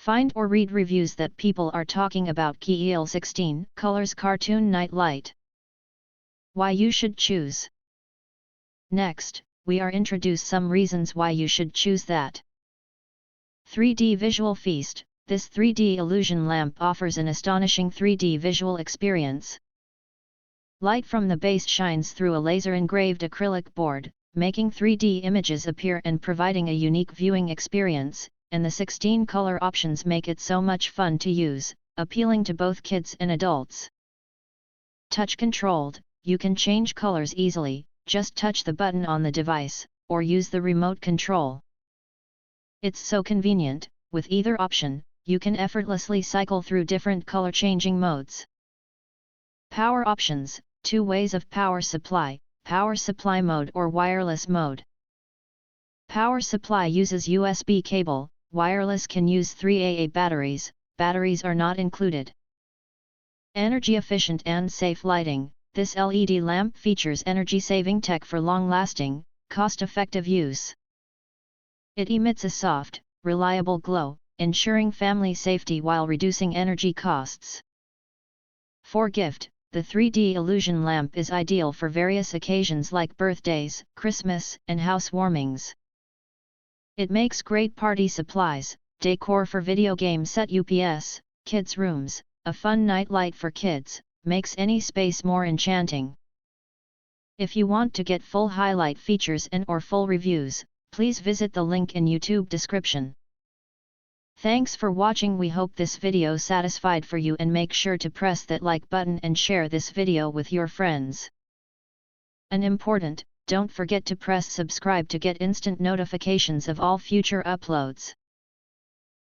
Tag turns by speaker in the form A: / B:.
A: Find or read reviews that people are talking about KIEAL 16 Colors Cartoon Night Light. Why you should choose. Next, we are introduce some reasons why you should choose that. 3D Visual Feast. This 3D illusion lamp offers an astonishing 3D visual experience. Light from the base shines through a laser-engraved acrylic board, making 3D images appear and providing a unique viewing experience, and the 16 color options make it so much fun to use, appealing to both kids and adults. Touch-controlled, you can change colors easily, just touch the button on the device, or use the remote control. It's so convenient, with either option, you can effortlessly cycle through different color-changing modes. Power options, 2 ways of power supply mode or wireless mode. Power supply uses USB cable, wireless can use 3AA batteries, batteries are not included. Energy efficient and safe lighting. This LED lamp features energy-saving tech for long-lasting, cost-effective use. It emits a soft, reliable glow, ensuring family safety while reducing energy costs. For gift, the 3D illusion lamp is ideal for various occasions like birthdays, Christmas, and housewarmings. It makes great party supplies, decor for video game set UPS, kids' rooms, a fun night light for kids, makes any space more enchanting. If you want to get full highlight features and/or full reviews, please visit the link in YouTube description. Thanks for watching. We hope this video satisfied for you, and make sure to press that like button and share this video with your friends. And important, don't forget to press subscribe to get instant notifications of all future uploads.